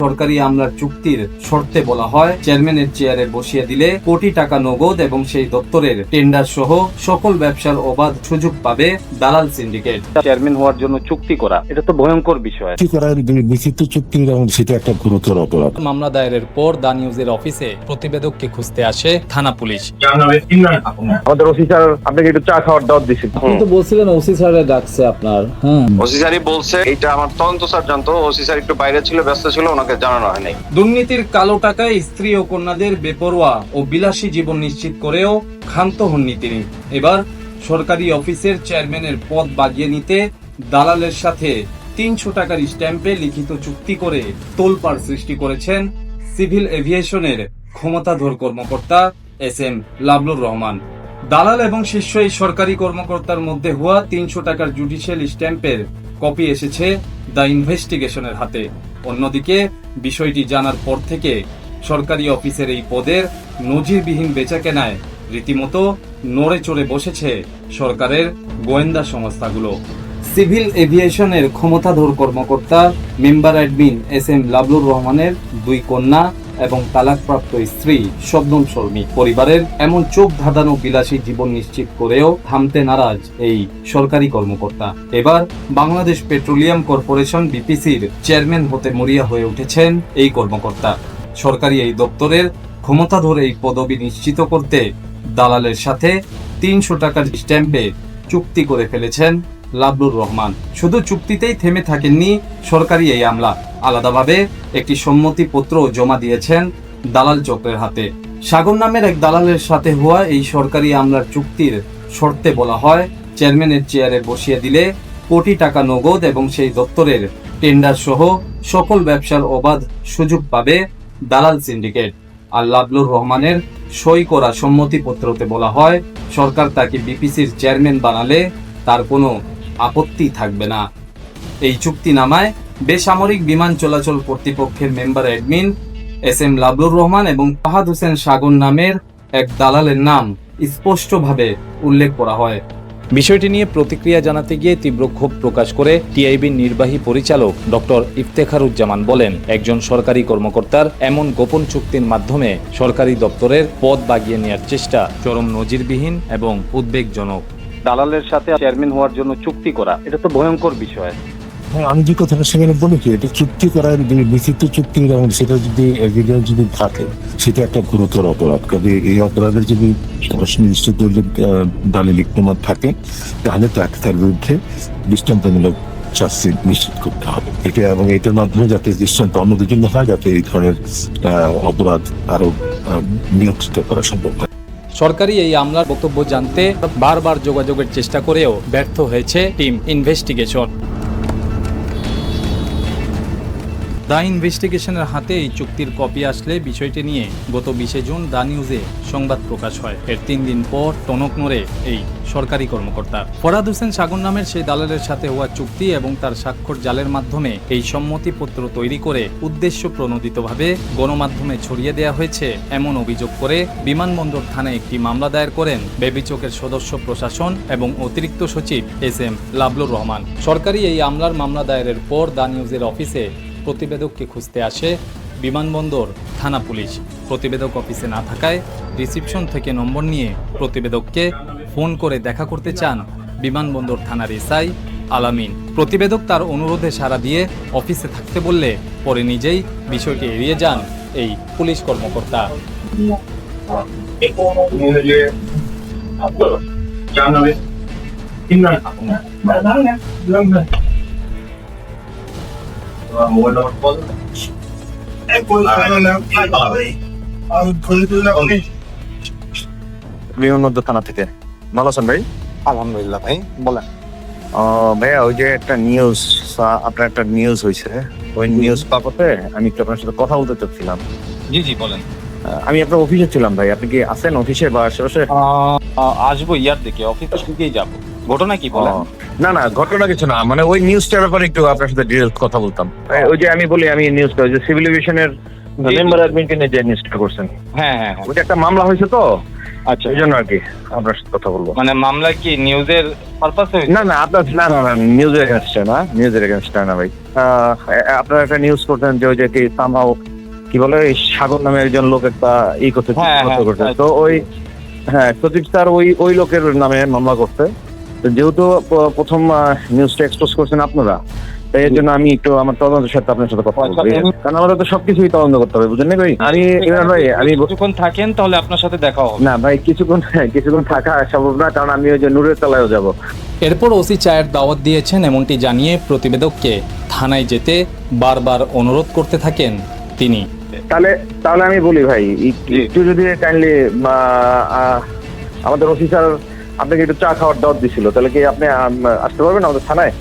সরকারি আমলার চুক্তির শর্তে বলা হয়, চেয়ারম্যানের চেয়ারে বসিয়ে দিলে কোটি টাকা নগদ এবং সেই দপ্তরের টেন্ডার সহ সকল ব্যবসার অবাধ সুযোগ পাবে দালাল সিন্ডিকেট। চেয়ারম্যান হওয়ার জন্য চুক্তি করা, এটা তো ভয়ঙ্কর বিষয়। লিখিত চুক্তি সেটা একটা গুরুতর অপরাধ। মামলা দায়েরের পর দা নিউজের অফিসে প্রতিবেদককে খুঁজতে আসে থানা পুলিশ। আমাদের ওসি স্যার আপনাকে একটু চা খাওয়ার দাওয়াত দিছে। আপনি তো বলছিলেন ওসি স্যারে ডাকছে আপনার। ওসি স্যারই বলছে এটা আমার তদন্ত স্যার জানতো, ওসি স্যার একটু বাইরে ছিল, ব্যস্ত ছিল, ওনাকে জানানো হয় নাই। দুর্নীতির কালো টাকায় স্ত্রী ও কন্যাদের বেপরোয়া ও বিলাসী জীবন নিশ্চিত করেও ক্ষান্ত হননি তিনি। এবার সরকারি অফিসের চেয়ারম্যানের পদ বাগিয়ে নিতে দালালের সাথে ৩০০ টাকার স্ট্যাম্পে লিখিত চুক্তি করে তোলপাড় সৃষ্টি করেছেন সিভিল এভিয়েশনের ক্ষমতাধর কর্মকর্তা এস.এম. লাবলুর রহমান। দালাল এবং শীর্ষ এই সরকারি কর্মকর্তার মধ্যে হওয়া ৩০০ টাকার জুডিশিয়াল স্ট্যাম্পের কপি এসেছে দ্য ইনভেস্টিগেশনের হাতে। অন্যদিকে বিষয়টি জানার পর থেকে সরকারি অফিসের এই পদের নজিরবিহীন বেচাকেনায় রীতিমতো নড়ে চড়ে বসেছে সরকারের গোয়েন্দা সংস্থাগুলো। সিভিল এভিয়েশনের ক্ষমতাধর কর্মকর্তা মেম্বার অ্যাডমিন এস.এম. লাবলুর রহমানের 2 কন্যা এবং তালাকপ্রাপ্ত স্ত্রী শবনম শর্মী পরিবারের এমন চোখ ধাঁধানো বিলাসী জীবন নিশ্চিত করেও থামতে নারাজ এই সরকারি কর্মকর্তা। এবার বাংলাদেশ পেট্রোলিয়াম কর্পোরেশন বিপিসির চেয়ারম্যান হতে মরিয়া হয়ে উঠেছেন এই কর্মকর্তা। সরকারি এই দপ্তরের ক্ষমতাধর এই পদবি নিশ্চিত করতে দালালের সাথে ৩০০ টাকার স্ট্যাম্পে চুক্তি করে ফেলেছেন লাবলুর রহমান। শুধু চুক্তিতেই থেমে থাকেননি সরকারি এই আমলা, আলাদাভাবে একটি সম্মতিপত্র জমা দিয়েছেন দালাল চক্রের হাতে। সাগর নামের এক দালালের সাথে হওয়া এই সরকারি আমলার চুক্তির শর্তে বলা হয়, চেয়ারম্যানের চেয়ারে বসিয়ে দিলে কোটি টাকা নগদ এবং সেই দপ্তরের টেন্ডার সহ সকল ব্যবসার অবাধ সুযোগ পাবে দালাল সিন্ডিকেট। আর লাবলুর রহমানের সই করা সম্মতিপত্রতে বলা হয়, সরকার তাকে বিপিসির চেয়ারম্যান বানালে তার কোনো আপত্তি থাকবে না। এই চুক্তিনামায় বেসামরিক বিমান চলাচল কর্তৃপক্ষের মেম্বার অ্যাডমিন এস.এম. লাবলুর রহমান এবং ফাহাদ হোসেন সাগর নামের এক দালালের নাম স্পষ্টভাবে উল্লেখ করা হয়। বিষয়টি নিয়ে প্রতিক্রিয়া জানাতে গিয়ে তীব্র ক্ষোভ প্রকাশ করে টিআইবির নির্বাহী পরিচালক ডক্টর ইফতেখারুজ্জামান বলেন, একজন সরকারি কর্মকর্তার এমন গোপন চুক্তির মাধ্যমে সরকারি দপ্তরের পদ বাগিয়ে নেওয়ার চেষ্টা চরম নজিরবিহীন এবং উদ্বেগজনক। দালালের সাথে চেয়ারম্যান হওয়ার জন্য চুক্তি করা, এটা তো ভয়ঙ্কর বিষয়। হ্যাঁ, আমি যে কথাটা সেখানে বলি কি, এটা চুক্তি করার লিখিত চুক্তি এবং সেটা যদি এভিডেন্স যদি থাকে সেটা একটা গুরুতর অপরাধ। কাজে এই অপরাধের যদি নির্দিষ্ট দালিলিক প্রমাণ থাকে তাহলে তার বিরুদ্ধে দৃষ্টান্তমূলক শাস্তি নিশ্চিত করতে হবে। এটা এবং এটার মাধ্যমে যাতে দৃষ্টান্ত অন্যদের জন্য হয়, যাতে এই ধরনের অপরাধ আরো নিয়ন্ত্রিত করা সম্ভব হয়। সরকারি এই আমলার বক্তব্য জানতে বারবার যোগাযোগের চেষ্টা করেও ব্যর্থ হয়েছে টিম ইনভেস্টিগেশন। দা ইনভেস্টিগেশনের হাতে এই চুক্তির কপি আসলে বিষয়টি নিয়ে গত 20 জুন দা নিউজে সংবাদ প্রকাশ হয়। এর 3 দিন পর টনক নড়ে এই সরকারি কর্মকর্তা। ফরহাদ হোসেন সাগর নামের সেই দালালের সাথে হওয়া চুক্তি এবং তার স্বাক্ষর জালের মাধ্যমে এই সম্মতিপত্র তৈরি করে উদ্দেশ্য প্রণোদিতভাবে গণমাধ্যমে ছড়িয়ে দেওয়া হয়েছে এমন অভিযোগ করে বিমানবন্দর থানায় একটি মামলা দায়ের করেন বেবিচকের সদস্য প্রশাসন এবং অতিরিক্ত সচিব এস.এম. লাবলুর রহমান। সরকারি এই আমলার মামলা দায়েরের পর দা নিউজের অফিসে প্রতিবেদককে খুঁজতে আসে বিমানবন্দর থানা পুলিশ। প্রতিবেদক অফিসে না থাকায় রিসিপশন থেকে নম্বর নিয়ে প্রতিবেদককে ফোন করে দেখা করতে চান বিমানবন্দর থানার এসআই আলামিন। প্রতিবেদক তার অনুরোধে সাড়া দিয়ে অফিসে থাকতে বললে পরে নিজেই বিষয়টি এড়িয়ে যান এই পুলিশ কর্মকর্তা। বিমানবন্দর থানা থেকে। ভালো আছেন ভাই? আলহামদুলিল্লাহ ভাই, বলেন। ভাইয়া ওই যে একটা নিউজ, আপনার একটা নিউজ হয়েছে, ওই নিউজ বাবদে আমি একটু আপনার সাথে কথা বলতে চাচ্ছিলাম। জি বলেন। আমি আপনার অফিসে ছিলাম ভাই, আপনি কি আছেন অফিসে বা আশেপাশে? আসবো ইয়ার দিকে, অফিসে দিকেই যাবো। ঘটনা কি বলেন? না ঘটনা কিছু না, মানে ওই নিউজটার ব্যাপারে একটু আপনার সাথে ডিটেইলস কথা বলতাম। ওই যে আমি বলি, আমি নিউজটা ওই যে সিভিল এভিয়েশনের মেম্বার অ্যাডমিনকে নিয়ে যে নিউজটা করছেন, হ্যাঁ ওইটা একটা মামলা হয়েছে তো, আচ্ছা, এই জন্য আর কি আপনার সাথে কথা বলবো। মানে মামলা কি নিউজের পারপাসে? না না, আপনার না নিউজের এগেনস্টে না, নিউজের এগেনস্টে না ভাই। আপনারা একটা নিউজ করতেন যে ওই যে কি সামহাও কি বলে ওই সাগর নামে একজন লোক একটা করতে করতে, তো ওই সচিব স্যার ওই লোকের নামে মামলা করতে। তো যেহেতু প্রথম নিউজটা এক্সপোজ করছেন আপনারা, তাই এর জন্য আমি একটু আমার তদন্তের সাথে আপনার সাথে কথা বলবো, কারণ আমাদের তো সবকিছুই তদন্ত করতে হবে, বুঝলেন না ভাই? আমি ভাই আমি কিছুক্ষণ থাকেন তাহলে আপনার সাথে দেখা হবে। না ভাই, কিছুক্ষণ থাকা সম্ভব না, কারণ আমি ওই যে নূরের তলায়ও যাবো। এরপর ওসি চায়ের দাওয়াত দিয়েছেন এমনটি জানিয়ে প্রতিবেদককে থানায় যেতে বারবার অনুরোধ করতে থাকেন তিনি। তাহলে আমি বলি ভাই, একটু যদি কাইন্ডলি আমাদের ওসি স্যার আপনাকে একটু চা খাওয়ার দাওয়াত দিছিল, তাহলে কি আপনি আসতে পারবেন আমাদের থানায়?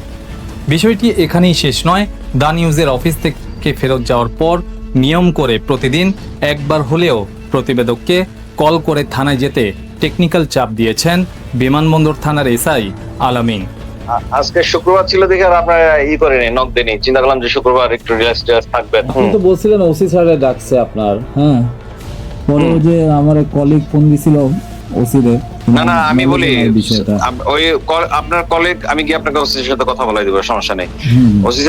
বিষয়টি এখানেই শেষ নয়। দ্য নিউজের অফিস থেকে ফেরত যাওয়ার পর নিয়ম করে প্রতিদিন একবার হলেও প্রতিবেদককে কল করে থানায় যেতে টেকনিক্যাল চাপ দিয়েছেন বিমানবন্দর থানার এসআই আলামিন। আজকে শুক্রবার ছিল দেখে আর আপনার করেনি, নক দেনি, চিন্তা করলাম যে শুক্রবার একটু রিল্যাক্স থাকবেন। আপনি তো বলছিলেন ওসি স্যারে ডাকছে আপনার, হ্যাঁ, পরে ওই যে আমার কলিগ ফোন দিছিল ওসি রে। না আমি বলি বিষয়টা ওই আপনার কলিগ, আমি কি আপনাকে ওসির সাথে কথা বলাই দিব, সমস্যা নেই। ওসি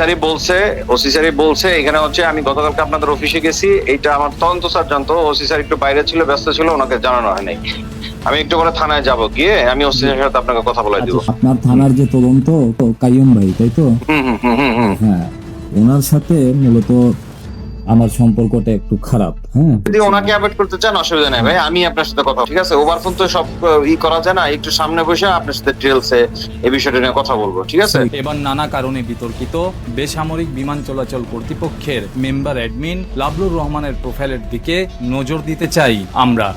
স্যারই বলছে এখানে হচ্ছে আমি গতকালকে আপনাদের অফিসে গেছি, এইটা আমার তদন্ত স্যার জানতো, ওসি স্যার একটু বাইরে ছিল, ব্যস্ত ছিল, ওনাকে জানানো হয় নাই। আমি একটু করে থানায় যাব, গিয়ে আমি ওসি স্যারের সাথে আপনাকে কথা বলাই দিব। আপনার থানার যে তদন্ত কাইয়ুম ভাই, তাই তো? হ্যাঁ, ওনার সাথে মূলত আমার সম্পর্কটা একটু খারাপ। হ্যাঁ, যদি ওনাকে অ্যাভয়েড করতে চান অসুবিধা নেই ভাই, আমি আপনার সাথে কথা, ঠিক আছে? ওভার ফোন তো সব করা যায় না, একটু সামনে বসে আপনার সাথে ডিটেইলসে এই বিষয়টা নিয়ে কথা বলবো, ঠিক আছে? এবার নানা কারণে বিতর্কিত বেসামরিক বিমান চলাচল কর্তৃপক্ষের মেম্বার অ্যাডমিন লাবলুর রহমানের প্রোফাইলের দিকে নজর দিতে চাই আমরা।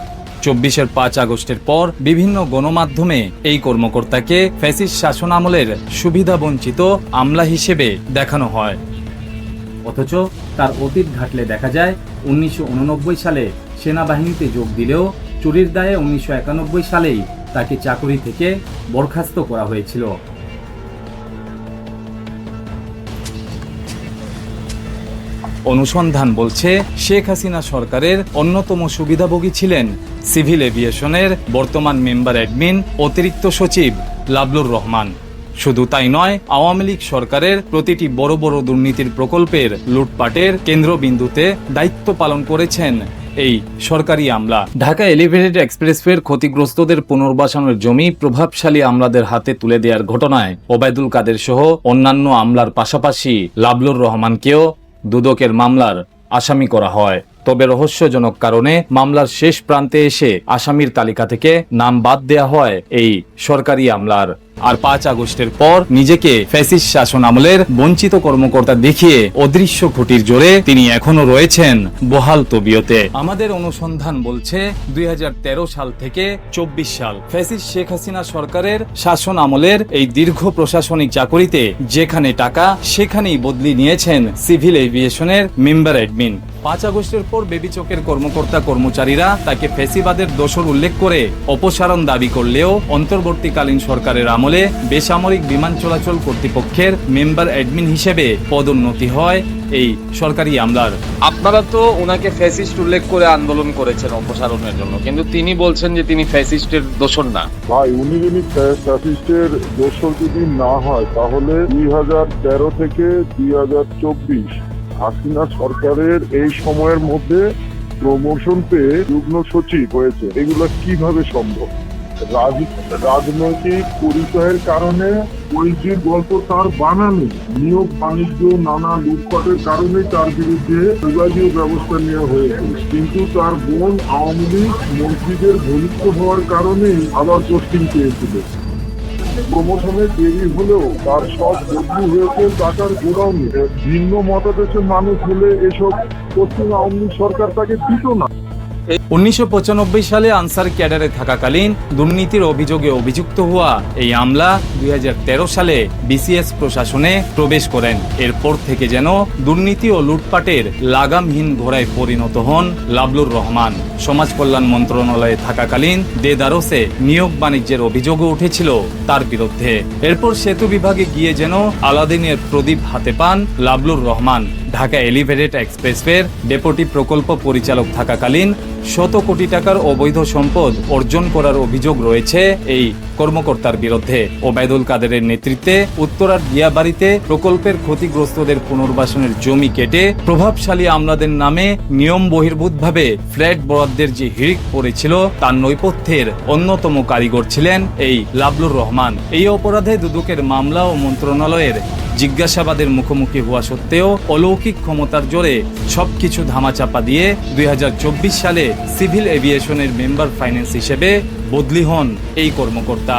24-এর 5 আগস্টের পর বিভিন্ন গণমাধ্যমে এই কর্মকর্তাকে ফ্যাসিস্ট শাসনামলের সুবিধাবঞ্চিত আমলা হিসেবে দেখানো হয়, অথচ তার অতীত ঘাটলে দেখা যায় 1989 সালে সেনাবাহিনীতে যোগ দিলেও চুরির দায়ে 1991 সালেই তাকে চাকরি থেকে বরখাস্ত করা হয়েছিল। অনুসন্ধান বলছে শেখ হাসিনা সরকারের অন্যতম সুবিধাভোগী ছিলেন সিভিল এভিয়েশনের বর্তমান মেম্বার অ্যাডমিন অতিরিক্ত সচিব লাবলুর রহমান। শুধু তাই নয়, আওয়ামী লীগ সরকারের প্রতিটি বড় বড় দুর্নীতির প্রকল্পের লুটপাটের কেন্দ্রবিন্দুতে দায়িত্ব পালন করেছেন এই সরকারি আমলা। ঢাকা এলিভেটেড এক্সপ্রেসওয়ের ক্ষতিগ্রস্তদের পুনর্বাসনের জমি প্রভাবশালী আমলাদের হাতে তুলে দেওয়ার ঘটনায় ওবায়দুল কাদের সহ অন্যান্য আমলার পাশাপাশি লাবলুর রহমানকেও দুদকের মামলার আসামি করা হয়। তবে রহস্যজনক কারণে মামলার শেষ প্রান্তে এসে আসামির তালিকা থেকে নাম বাদ দেয়া হয় এই সরকারি আমলার। আর 5 আগস্টের পর নিজেকে ফ্যাসিস্ট শাসন আমলের বঞ্চিত কর্মকর্তা দেখিয়ে অদৃশ্য খুঁটির জোরে তিনি এখনো রয়েছেন বহাল তবিয়তে। আমাদের অনুসন্ধান বলছে 2013 সাল থেকে 24 সাল ফ্যাসিস্ট শেখ হাসিনা সরকারের শাসন আমলের এই দীর্ঘ প্রশাসনিক চাকরিতে যেখানে টাকা সেখানেই বদলি নিয়েছেন সিভিল এভিয়েশনের মেম্বার অ্যাডমিন। 5 আগস্টের পর বেবিচকের কর্মকর্তা কর্মচারীরা তাকে ফ্যাসিবাদের দোষর উল্লেখ করে অপসারণ দাবি করলেও অন্তর্বর্তীকালীন সরকারের আমলে বেসামরিক বিমান চলাচল কর্তৃপক্ষের মেম্বার অ্যাডমিন হিসেবে পদোন্নতি হয় এই সরকারি আমলার। আপনারা তো ওনাকে ফ্যাসিস্ট উল্লেখ করে আন্দোলন করেছেন অপসারণের জন্য, কিন্তু তিনি বলছেন যে তিনি ফ্যাসিস্টের দোষর না। ভাই, উনি যদি ফ্যাসিস্টের দোষর যদি না হয়, তাহলে 2013 থেকে 2024 হাসিনা সরকারের এই সময়ের মধ্যে প্রমোশন পেয়ে যুগ্ম সচিব হয়েছে। এগুলো কিভাবে সম্ভব? রাজনৈতিক পরিচয়ের কারণে ওই যে গল্প তার বানানো, নিয়োগ বাণিজ্য নানা লুটপাটের কারণে তার বিরুদ্ধে বিভাগীয় ব্যবস্থা নেওয়া হয়েছিল, কিন্তু তার বোন আওয়ামী লীগ মন্ত্রীদের ঘনিষ্ঠ হওয়ার কারণেই আবার পোস্টিং পেয়েছিল। প্রমোশনে দেরি হলেও তার সব বদলি হয়েছে টাকার গোডাউনে। ভিন্ন মতাদর্শের মানুষ হলে এসব পশ্চিম আওয়ামী লীগ সরকার তাকে দিত না। 1995 সালে আনসার ক্যাডারে থাকাকালীন দুর্নীতির অভিযোগে অভিযুক্ত হওয়া এই আমলা 2013 সালে বিসিএস প্রশাসনে প্রবেশ করেন। এরপর থেকে যেন দুর্নীতি ও লুটপাটের লাগামহীন ঘোড়ায় পরিণত হন লাবলুর রহমান। সমাজ কল্যাণ মন্ত্রণালয়ে থাকাকালীন দেদারসে নিয়োগ বাণিজ্যের অভিযোগও উঠেছিল তার বিরুদ্ধে। এরপর সেতু বিভাগে গিয়ে যেন আলাদিনের প্রদীপ হাতে পান লাবলুর রহমান। ঢাকা এলিভেটেড এক্সপ্রেসওয়ের ডেপুটি প্রকল্প পরিচালক থাকাকালীন শত কোটি টাকার অবৈধ সম্পদ অর্জন করার অভিযোগ রয়েছে এই কর্মকর্তার বিরুদ্ধে। ওবায়দুল কাদেরের নেতৃত্বে উত্তরার দিয়াবাড়িতে প্রকল্পের ক্ষতিগ্রস্তদের পুনর্বাসনের জমি কেটে প্রভাবশালী আমলাদের নামে নিয়ম বহির্ভূতভাবে ফ্ল্যাট বরাদ্দের যে হিড়িক পড়েছিল তার নৈপথ্যের অন্যতম কারিগর ছিলেন এই লাবলুর রহমান। এই অপরাধে দুদকের মামলা ও মন্ত্রণালয়ের জিজ্ঞাসাবাদের মুখোমুখি হওয়া সত্ত্বেও অলৌকিক ক্ষমতার জোরে সবকিছু ধামাচাপা দিয়ে 2024 সালে সিভিল এভিয়েশনের মেম্বার ফাইন্যান্স হিসেবে বদলি হন এই কর্মকর্তা।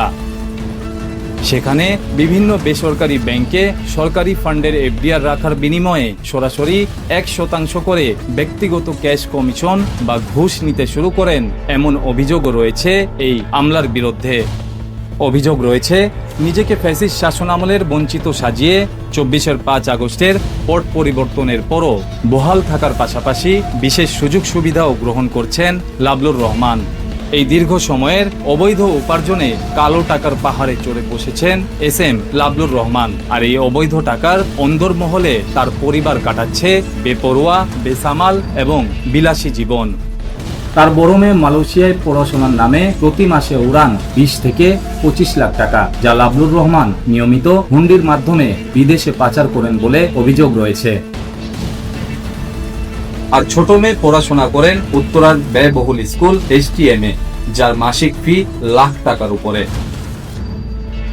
সেখানে বিভিন্ন বেসরকারি ব্যাংকে সরকারি ফান্ডের এফডিআর রাখার বিনিময়ে সরাসরি 1% করে ব্যক্তিগত ক্যাশ কমিশন বা ঘুষ নিতে শুরু করেন, এমন অভিযোগও রয়েছে এই আমলার বিরুদ্ধে। অভিযোগ রয়েছে নিজেকে ফ্যাসিস্ট শাসনামলের বঞ্চিত সাজিয়ে 24-এর 5 আগস্টের পট পরিবর্তনের পরও বহাল থাকার পাশাপাশি বিশেষ সুযোগ সুবিধাও গ্রহণ করছেন লাবলুর রহমান। এই দীর্ঘ সময়ের অবৈধ উপার্জনে কালো টাকার পাহাড়ে চড়ে বসেছেন SM লাবলুর রহমান। আর এই অবৈধ টাকার অন্দরমহলে তার পরিবার কাটাচ্ছে বেপরোয়া, বেসামাল এবং বিলাসী জীবন। তার বড় মেয়ে মালয়েশিয়ায় পড়াশোনার নামে প্রতি মাসে উড়ান 20 থেকে 25 লাখ টাকা, যা লাবলুর রহমান নিয়মিত হুন্ডির মাধ্যমে বিদেশে পাচার করেন বলে অভিযোগ রয়েছে। আর ছোট মেয়ে পড়াশোনা করেন উত্তরার ব্যয়বহুল স্কুল STM-এ, যার মাসিক ফি লাখ টাকার উপরে।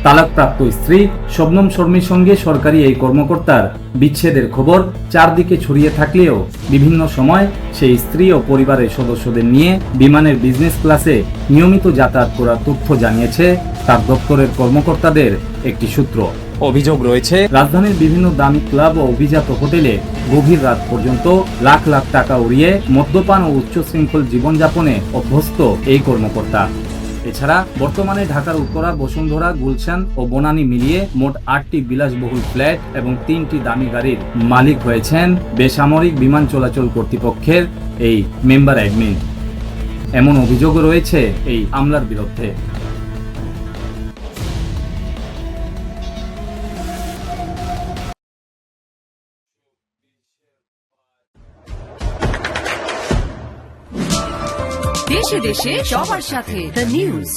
তালাকপ্রাপ্ত স্ত্রী শবনম শর্মীর সঙ্গে সরকারি এই কর্মকর্তার বিচ্ছেদের খবর চারদিকে ছড়িয়ে থাকলেও বিভিন্ন সময় সেই স্ত্রী ও পরিবারের সদস্যদের নিয়ে বিমানের বিজনেস ক্লাসে নিয়মিত যাতায়াত করার তথ্য জানিয়েছে তার দপ্তরের কর্মকর্তাদের একটি সূত্র। অভিযোগ রয়েছে রাজধানীর বিভিন্ন দামি ক্লাব ও অভিজাত হোটেলে গভীর রাত পর্যন্ত লাখ লাখ টাকা উড়িয়ে মদ্যপান ও উচ্চ শৃঙ্খল জীবনযাপনে অভ্যস্ত এই কর্মকর্তা। এছাড়া বর্তমানে ঢাকার উত্তরা, বসুন্ধরা, গুলশান ও বনানী মিলিয়ে মোট 8টি বিলাসবহুল ফ্ল্যাট এবং 3টি দামি গাড়ির মালিক হয়েছেন বেসামরিক বিমান চলাচল কর্তৃপক্ষের এই মেম্বার অ্যাডমিন। এমন অভিযোগও রয়েছে এই আমলার বিরুদ্ধে। দেশে দেশে সবার সাথে দ্য নিউজ।